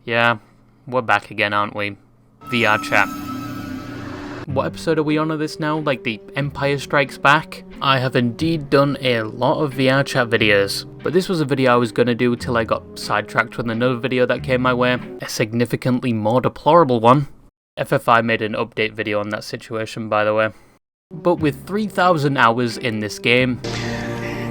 Yeah, we're back again, aren't we? Vrchat. What episode are we on of this now? Like the Empire Strikes Back? I have indeed done a lot of Vrchat videos, but this was a video I was going to do till I got sidetracked with another video that came my way, a significantly more deplorable one. FFI made an update video on that situation, by the way. But with 3,000 hours in this game...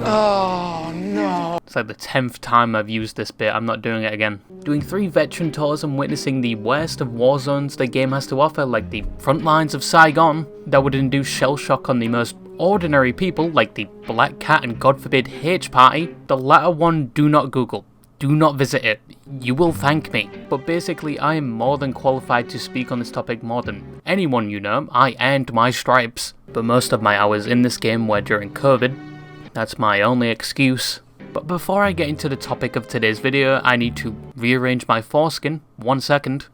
Oh no. It's like the 10th time I've used this bit, I'm not doing it again. Doing 3 veteran tours and witnessing the worst of war zones the game has to offer, like the front lines of Saigon, that would induce shell shock on the most ordinary people, like the Black Cat and God forbid H Party. The latter one, do not Google. Do not visit it. You will thank me. But basically, I am more than qualified to speak on this topic more than anyone you know. I earned my stripes. But most of my hours in this game were during COVID. That's my only excuse. But before I get into the topic of today's video, I need to rearrange my foreskin. 1 second.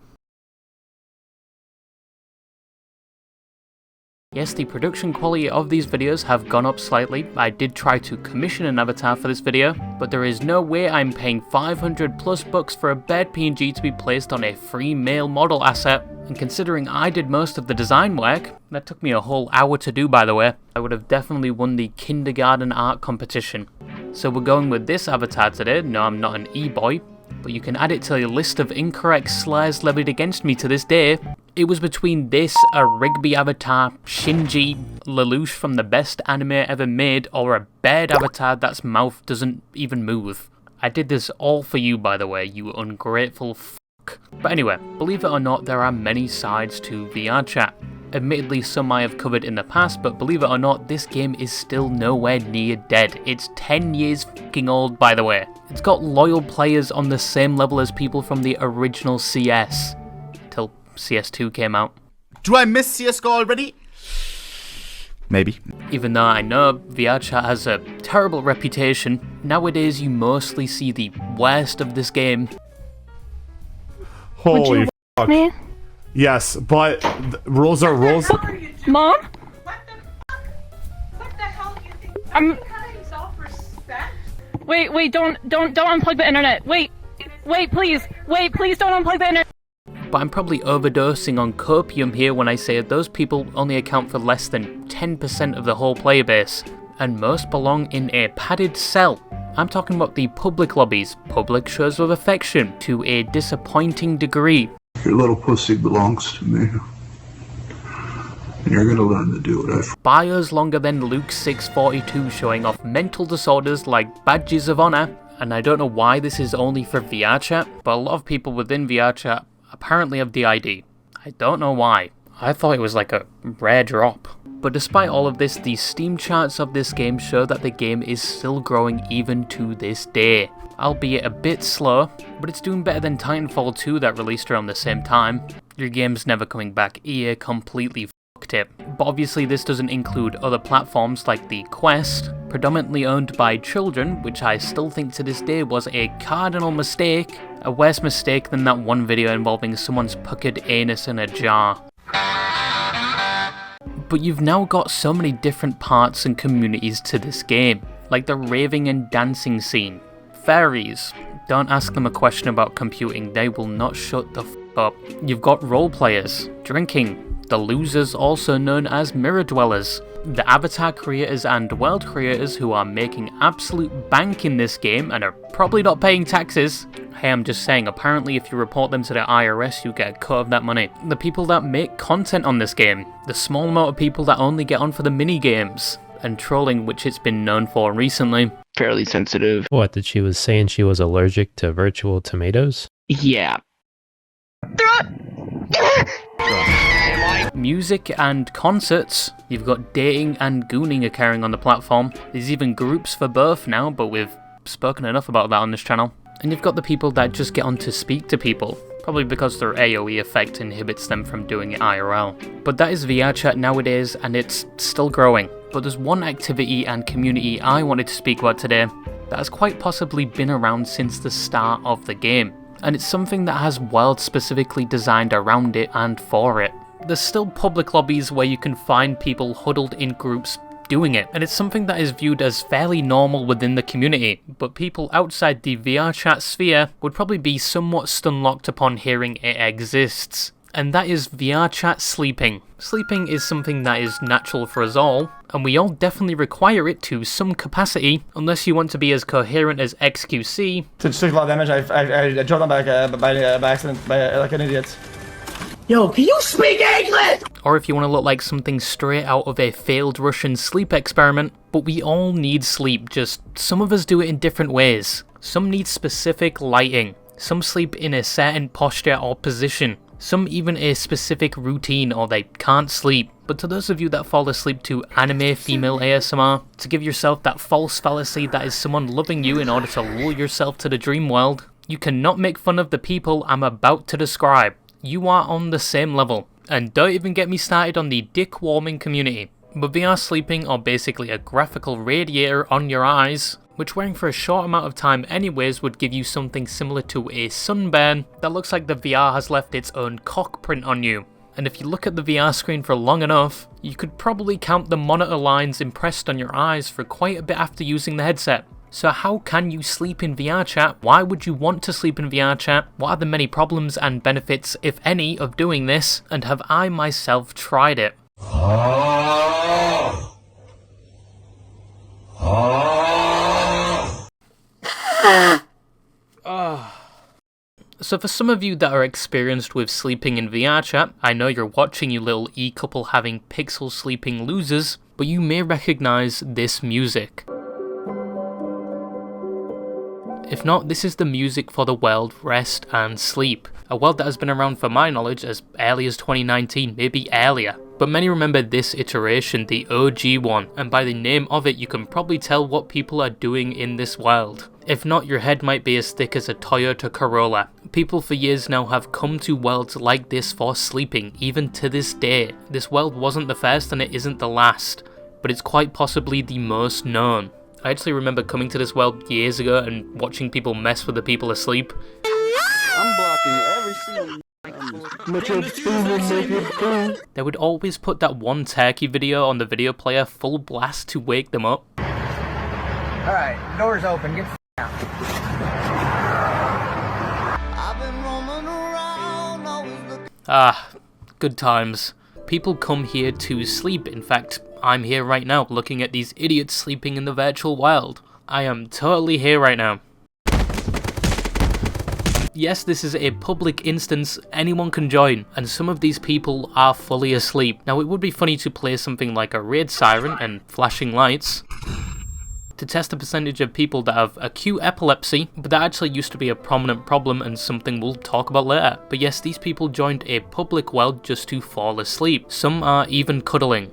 Yes, the production quality of these videos have gone up slightly. I did try to commission an avatar for this video, but there is no way I'm paying 500 plus bucks for a bed PNG to be placed on a free male model asset. And considering I did most of the design work, that took me a whole hour to do by the way, I would have definitely won the kindergarten art competition. So we're going with this avatar today. No, I'm not an e-boy, but you can add it to your list of incorrect slurs levied against me to this day. It was between this, a Rigby avatar, Shinji, Lelouch from the best anime ever made, or a bird avatar that's mouth doesn't even move. I did this all for you, by the way, you ungrateful fuck. But anyway, believe it or not, there are many sides to Vrchat. Admittedly, some I have covered in the past, but believe it or not, this game is still nowhere near dead. It's 10 years fucking old, by the way. It's got loyal players on the same level as people from the original CS. Till CS2 came out. Do I miss CSGO already? Maybe. Even though I know Vrchat has a terrible reputation, nowadays you mostly see the worst of this game. Holy fuck. Me? Yes, but rules are rules. Mom? What the fuck? What the hell do you think? You have any self-respect? Wait, don't unplug the internet. Wait, please don't unplug the internet. But I'm probably overdosing on copium here when I say those people only account for less than 10% of the whole player base, and most belong in a padded cell. I'm talking about the public lobbies, public shows of affection, to a disappointing degree. Your little pussy belongs to me. And you're gonna learn to do it. Bios longer than Luke 642 showing off mental disorders like badges of honor. And I don't know why this is only for Vrchat, but a lot of people within Vrchat apparently have DID. I don't know why. I thought it was like a rare drop. But despite all of this, the Steam charts of this game show that the game is still growing even to this day. Albeit a bit slow, but it's doing better than Titanfall 2 that released around the same time. Your game's never coming back, EA completely fucked it. But obviously this doesn't include other platforms like the Quest, predominantly owned by children, which I still think to this day was a cardinal mistake. A worse mistake than that one video involving someone's puckered anus in a jar. But you've now got so many different parts and communities to this game, like the raving and dancing scene. Fairies. Don't ask them a question about computing, they will not shut the f up. You've got role players, drinking, the losers also known as mirror dwellers, the avatar creators and world creators who are making absolute bank in this game and are probably not paying taxes. Hey, I'm just saying, apparently if you report them to the IRS you get a cut of that money. The people that make content on this game, the small amount of people that only get on for the mini games, and trolling, which it's been known for recently. Fairly sensitive. What, that she was saying she was allergic to virtual tomatoes? Yeah. Music and concerts. You've got dating and gooning occurring on the platform. There's even groups for both now, but we've spoken enough about that on this channel. And you've got the people that just get on to speak to people, probably because their AoE effect inhibits them from doing it IRL. But that is Vrchat nowadays, and it's still growing. But there's one activity and community I wanted to speak about today that has quite possibly been around since the start of the game. And it's something that has worlds specifically designed around it and for it. There's still public lobbies where you can find people huddled in groups doing it, and it's something that is viewed as fairly normal within the community, but people outside the VRchat sphere would probably be somewhat stunlocked upon hearing it exists. And that is VRchat sleeping. Sleeping is something that is natural for us all, and we all definitely require it to some capacity, unless you want to be as coherent as XQC. Took a lot of damage. I dropped them by accident, like an idiot. Yo, can you speak English? Or if you want to look like something straight out of a failed Russian sleep experiment. But we all need sleep, just some of us do it in different ways. Some need specific lighting. Some sleep in a certain posture or position. Some even a specific routine, or they can't sleep. But to those of you that fall asleep to anime female ASMR, to give yourself that false fallacy that is someone loving you in order to lure yourself to the dream world, you cannot make fun of the people I'm about to describe. You are on the same level. And don't even get me started on the dick warming community. But VR sleeping, or basically a graphical radiator on your eyes, which wearing for a short amount of time anyways would give you something similar to a sunburn that looks like the VR has left its own cock print on you. And if you look at the VR screen for long enough, you could probably count the monitor lines impressed on your eyes for quite a bit after using the headset. So how can you sleep in VRchat? Why would you want to sleep in VRchat? What are the many problems and benefits, if any, of doing this? And have I myself tried it? So for some of you that are experienced with sleeping in VRchat, I know you're watching, you little e-couple having pixel sleeping losers, but you may recognise this music. If not, this is the music for the world Rest and Sleep, a world that has been around for my knowledge as early as 2019, maybe earlier. But many remember this iteration, the OG one, and by the name of it you can probably tell what people are doing in this world. If not, your head might be as thick as a Toyota Corolla. People for years now have come to worlds like this for sleeping, even to this day. This world wasn't the first and it isn't the last, but it's quite possibly the most known. I actually remember coming to this world years ago and watching people mess with the people asleep. I'm blocking every single. They would always put that one turkey video on the video player full blast to wake them up. Alright, door's open. Get out. Ah, good times. People come here to sleep. In fact, I'm here right now looking at these idiots sleeping in the virtual world. I am totally here right now. Yes, this is a public instance, anyone can join, and some of these people are fully asleep. Now it would be funny to play something like a raid siren and flashing lights to test the percentage of people that have acute epilepsy, but that actually used to be a prominent problem and something we'll talk about later. But yes, these people joined a public world just to fall asleep. Some are even cuddling.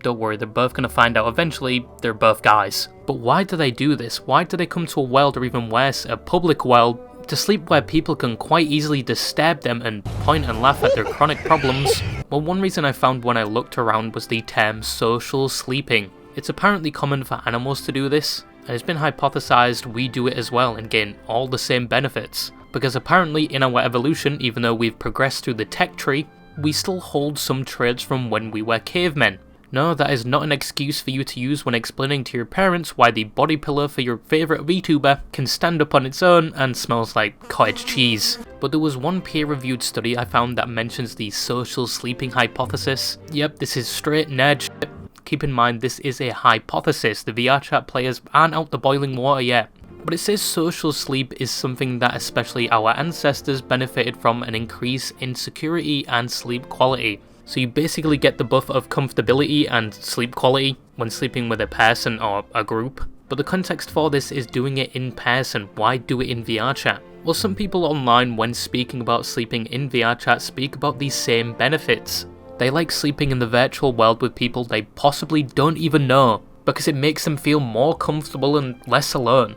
Don't worry, they're both going to find out eventually they're both guys. But why do they do this? Why do they come to a world, or even worse, a public world, to sleep where people can quite easily disturb them and point and laugh at their chronic problems? Well, one reason I found when I looked around was the term social sleeping. It's apparently common for animals to do this, and it's been hypothesized we do it as well and gain all the same benefits. Because apparently in our evolution, even though we've progressed through the tech tree, we still hold some traits from when we were cavemen. No, that is not an excuse for you to use when explaining to your parents why the body pillow for your favourite VTuber can stand up on its own and smells like cottage cheese. But there was one peer-reviewed study I found that mentions the social sleeping hypothesis. Yep, this is straight nerd shit. Keep in mind this is a hypothesis, the VRchat players aren't out the boiling water yet. But it says social sleep is something that especially our ancestors benefited from an increase in security and sleep quality. So you basically get the buff of comfortability and sleep quality when sleeping with a person or a group. But the context for this is doing it in person. Why do it in VRchat? Well, some people online when speaking about sleeping in VRchat speak about these same benefits. They like sleeping in the virtual world with people they possibly don't even know, because it makes them feel more comfortable and less alone.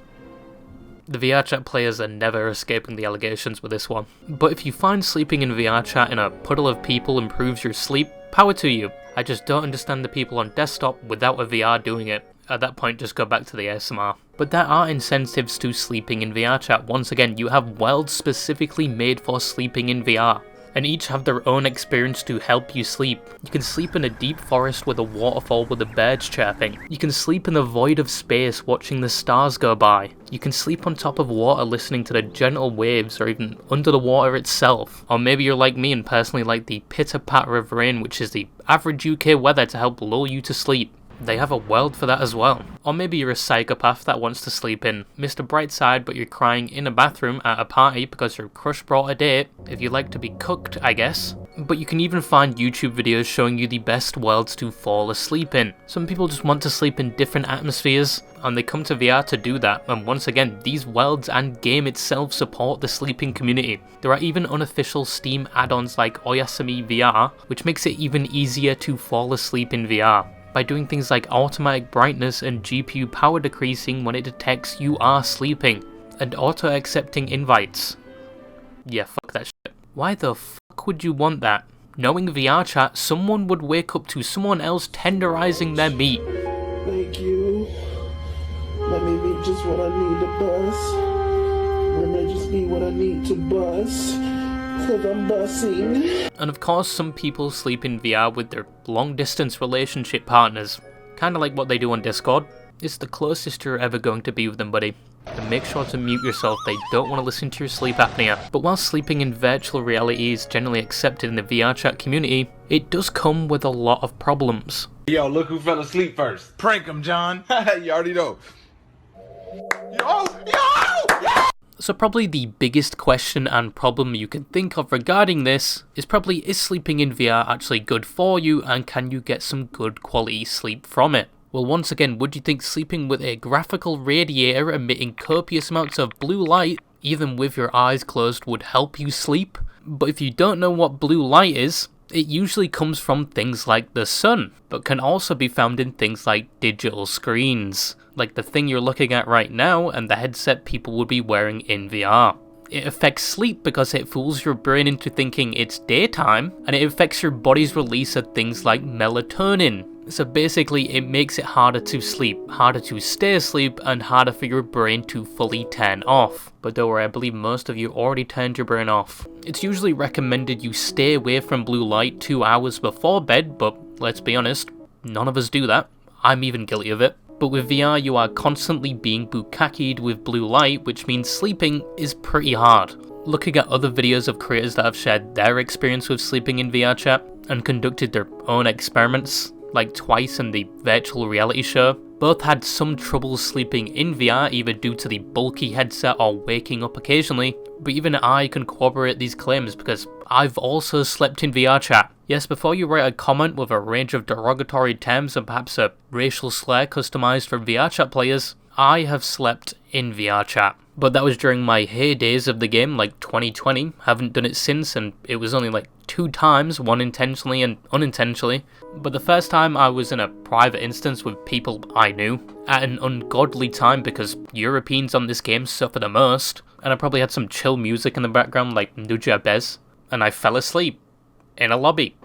The VRchat players are never escaping the allegations with this one. But if you find sleeping in VRchat in a puddle of people improves your sleep, power to you. I just don't understand the people on desktop without a VR doing it. At that point, just go back to the ASMR. But there are incentives to sleeping in VRchat. Once again, you have worlds specifically made for sleeping in VR. and each have their own experience to help you sleep. You can sleep in a deep forest with a waterfall with the birds chirping. You can sleep in the void of space watching the stars go by. You can sleep on top of water listening to the gentle waves, or even under the water itself. Or maybe you're like me and personally like the pitter-patter of rain, which is the average UK weather to help lull you to sleep. They have a world for that as well. Or maybe you're a psychopath that wants to sleep in Mr. Brightside, but you're crying in a bathroom at a party because your crush brought a date. If you like to be cooked, I guess. But you can even find YouTube videos showing you the best worlds to fall asleep in. Some people just want to sleep in different atmospheres, and they come to VR to do that, and once again, these worlds and game itself support the sleeping community. There are even unofficial Steam add-ons like Oyasumi VR, which makes it even easier to fall asleep in VR, by doing things like automatic brightness and GPU power decreasing when it detects you are sleeping, and auto-accepting invites. Yeah, fuck that shit. Why the fuck would you want that? Knowing VRchat, someone would wake up to someone else tenderizing their meat. Thank you. Let me be just what I need to bust. Let me just be what I need to bust. Cause I'm bussing. And of course, some people sleep in VR with their long-distance relationship partners. Kinda like what they do on Discord. It's the closest you're ever going to be with them, buddy. And make sure to mute yourself, they don't want to listen to your sleep apnea. But while sleeping in virtual reality is generally accepted in the VRchat community, it does come with a lot of problems. Yo, look who fell asleep first. Prank him, John. You already know. Yo! So probably the biggest question and problem you can think of regarding this is probably, is sleeping in VR actually good for you, and can you get some good quality sleep from it? Well, once again, would you think sleeping with a graphical radiator emitting copious amounts of blue light, even with your eyes closed, would help you sleep? But if you don't know what blue light is, it usually comes from things like the sun, but can also be found in things like digital screens, like the thing you're looking at right now and the headset people would be wearing in VR. It affects sleep because it fools your brain into thinking it's daytime, and it affects your body's release of things like melatonin. So basically it makes it harder to sleep, harder to stay asleep, and harder for your brain to fully turn off. But don't worry, I believe most of you already turned your brain off. It's usually recommended you stay away from blue light 2 hours before bed, but let's be honest, none of us do that. I'm even guilty of it. But with VR, you are constantly being bukkakied with blue light, which means sleeping is pretty hard. Looking at other videos of creators that have shared their experience with sleeping in VRchat and conducted their own experiments, like Twice and the virtual reality show, both had some trouble sleeping in VR, either due to the bulky headset or waking up occasionally. But even I can corroborate these claims because I've also slept in VRchat. Yes, before you write a comment with a range of derogatory terms and perhaps a racial slur customized for VRchat players, I have slept in VRchat. But that was during my heydays of the game, like 2020. Haven't done it since, and it was only like 2 times, one intentionally and unintentionally. But the first time I was in a private instance with people I knew, at an ungodly time because Europeans on this game suffer the most, and I probably had some chill music in the background like Nuja Bez, and I fell asleep in a lobby,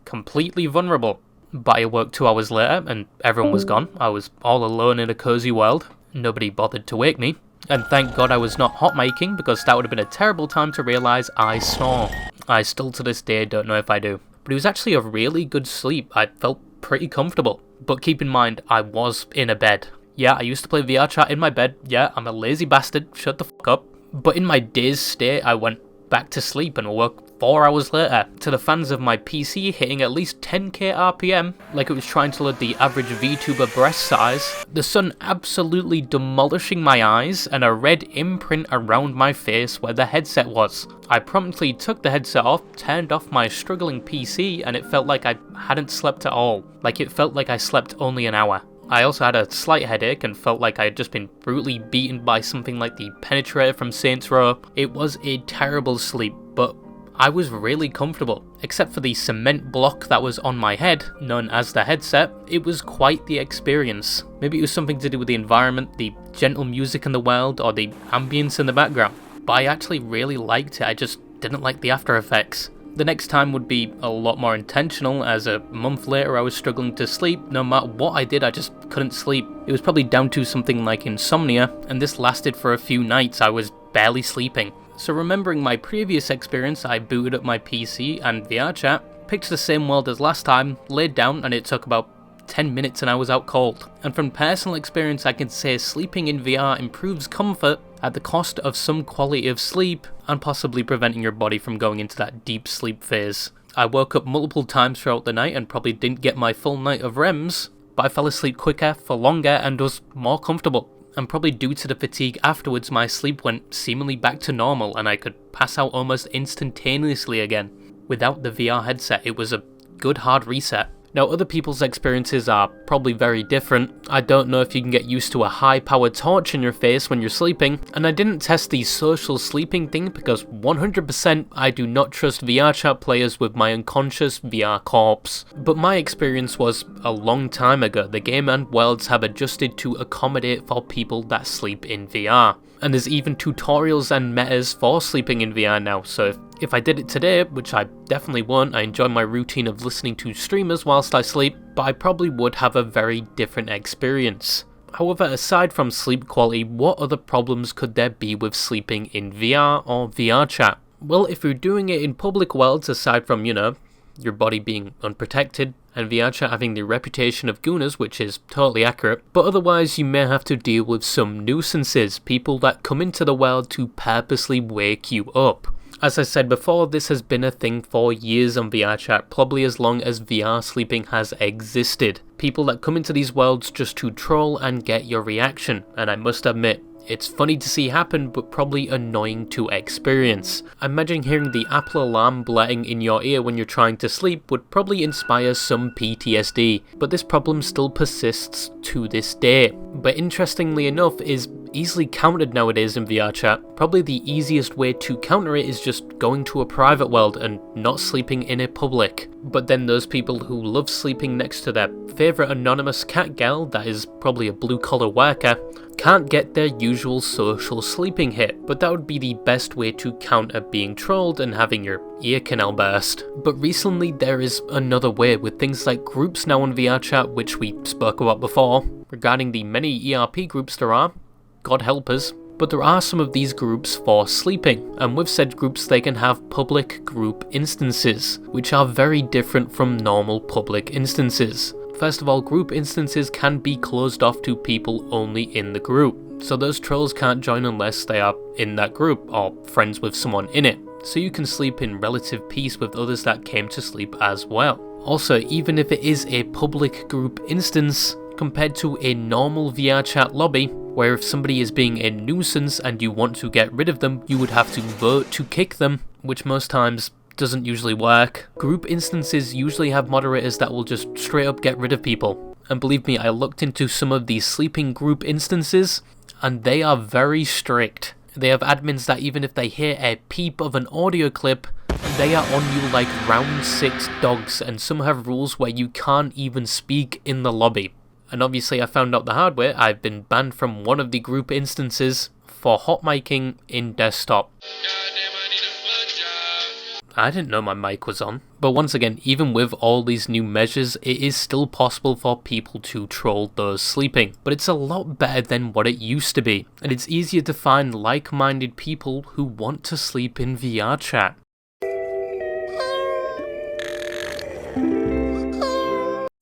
completely vulnerable. But I woke 2 hours later and everyone was gone. I was all alone in a cozy world. Nobody bothered to wake me. And thank God I was not hot miking, because that would have been a terrible time to realise I snore. I still to this day don't know if I do. But it was actually a really good sleep. I felt pretty comfortable. But keep in mind, I was in a bed. Yeah, I used to play VRchat in my bed. Yeah, I'm a lazy bastard. Shut the fuck up. But in my dazed state, I went back to sleep and awoke 4 hours later to the fans of my PC hitting at least 10k RPM, like it was trying to load the average VTuber breast size, the sun absolutely demolishing my eyes, and a red imprint around my face where the headset was. I promptly took the headset off, turned off my struggling PC, and it felt like I hadn't slept at all. Like it felt like I slept only an hour. I also had a slight headache and felt like I had just been brutally beaten by something like the Penetrator from Saints Row. It was a terrible sleep, but I was really comfortable. Except for the cement block that was on my head, known as the headset, it was quite the experience. Maybe it was something to do with the environment, the gentle music in the world, or the ambience in the background. But I actually really liked it, I just didn't like the after effects. The next time would be a lot more intentional, as a month later I was struggling to sleep. No matter what I did, I just couldn't sleep. It was probably down to something like insomnia, and this lasted for a few nights. I was barely sleeping. So remembering my previous experience, I booted up my PC and Vrchat, picked the same world as last time, laid down, and it took about 10 minutes and I was out cold. And from personal experience I can say sleeping in VR improves comfort at the cost of some quality of sleep and possibly preventing your body from going into that deep sleep phase. I woke up multiple times throughout the night and probably didn't get my full night of REMs, but I fell asleep quicker, for longer, and was more comfortable. And probably due to the fatigue afterwards, my sleep went seemingly back to normal and I could pass out almost instantaneously again. Without the VR headset, it was a good hard reset. Now, other people's experiences are probably very different. I don't know if you can get used to a high-powered torch in your face when you're sleeping, and I didn't test the social sleeping thing because 100% I do not trust Vrchat players with my unconscious VR corpse. But my experience was a long time ago. The game and worlds have adjusted to accommodate for people that sleep in VR. And there's even tutorials and metas for sleeping in VR now, so if I did it today, which I definitely won't, I enjoy my routine of listening to streamers whilst I sleep, but I probably would have a very different experience. However, aside from sleep quality, what other problems could there be with sleeping in VR or Vrchat? Well, if you're doing it in public worlds, aside from, your body being unprotected, and Vrchat having the reputation of gooners, which is totally accurate, but otherwise you may have to deal with some nuisances, people that come into the world to purposely wake you up. As I said before, this has been a thing for years on Vrchat, probably as long as VR sleeping has existed. People that come into these worlds just to troll and get your reaction, and I must admit, it's funny to see happen, but probably annoying to experience. Imagine hearing the Apple alarm blaring in your ear when you're trying to sleep would probably inspire some PTSD, but this problem still persists to this day. But interestingly enough, is easily countered nowadays in Vrchat. Probably the easiest way to counter it is just going to a private world and not sleeping in a public. But then those people who love sleeping next to their favourite anonymous cat girl that is probably a blue collar worker can't get their usual social sleeping hit, but that would be the best way to counter being trolled and having your ear canal burst. But recently there is another way with things like groups now on Vrchat, which we spoke about before, regarding the many ERP groups there are, God help us, but there are some of these groups for sleeping, and with said groups they can have public group instances, which are very different from normal public instances. First of all, group instances can be closed off to people only in the group, so those trolls can't join unless they are in that group or friends with someone in it, so you can sleep in relative peace with others that came to sleep as well. Also, even if it is a public group instance, compared to a normal Vrchat lobby, where if somebody is being a nuisance and you want to get rid of them, you would have to vote to kick them, which most times doesn't usually work. Group instances usually have moderators that will just straight up get rid of people. And believe me, I looked into some of these sleeping group instances, and they are very strict. They have admins that even if they hear a peep of an audio clip, they are on you like round 6 dogs, and some have rules where you can't even speak in the lobby. And obviously I found out the hard way. I've been banned from one of the group instances for hot micing in desktop. I didn't know my mic was on. But once again, even with all these new measures, it is still possible for people to troll those sleeping. But it's a lot better than what it used to be. And it's easier to find like-minded people who want to sleep in Vrchat.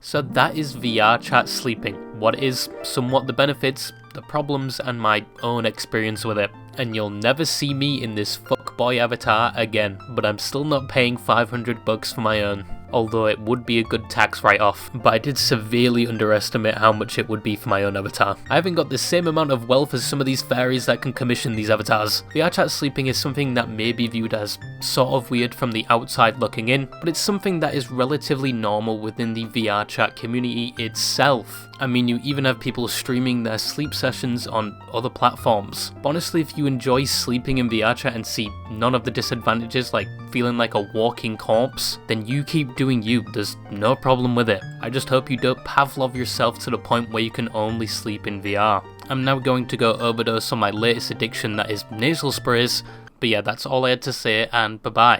So that is Vrchat sleeping. What is somewhat the benefits, the problems, and my own experience with it. And you'll never see me in this fuckboy avatar again, but I'm still not paying $500 for my own. Although it would be a good tax write-off, but I did severely underestimate how much it would be for my own avatar. I haven't got the same amount of wealth as some of these fairies that can commission these avatars. Vrchat sleeping is something that may be viewed as sort of weird from the outside looking in, but it's something that is relatively normal within the Vrchat community itself. I mean, you even have people streaming their sleep sessions on other platforms. But honestly, if you enjoy sleeping in Vrchat and see none of the disadvantages like feeling like a walking corpse, then you keep doing you, there's no problem with it. I just hope you don't Pavlov yourself to the point where you can only sleep in VR. I'm now going to go overdose on my latest addiction, that is nasal sprays, but yeah, that's all I had to say, and bye bye.